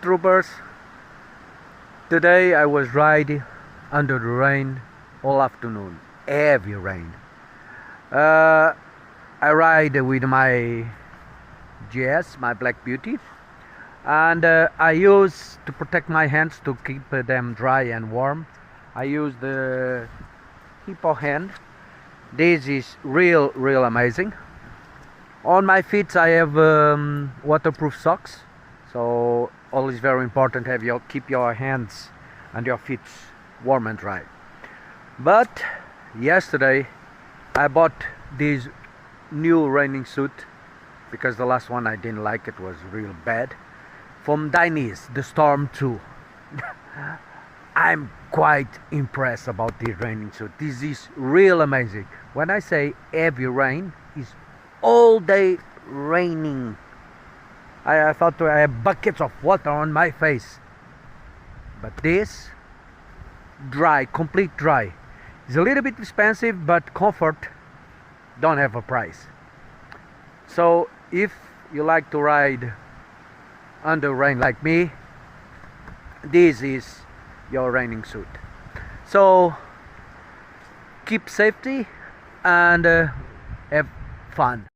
troopers. Today I was riding under the rain all afternoon, heavy rain. I ride with my GS, my Black Beauty, and I use to protect my hands to keep them dry and warm. I use the Hippo Hand. This is real amazing. On my feet I have waterproof socks, so always very important have keep your hands and your feet warm and dry. But yesterday I bought this new raining suit because the last one I didn't like, it was real bad, from Dainese, the Storm 2. I'm quite impressed about this raining suit. This is real amazing. When I say heavy rain, it's all day raining. I thought I have buckets of water on my face, but this dry, complete dry. It's a little bit expensive, but comfort don't have a price. So if you like to ride under rain like me, this is your raining suit. So keep safety and have fun.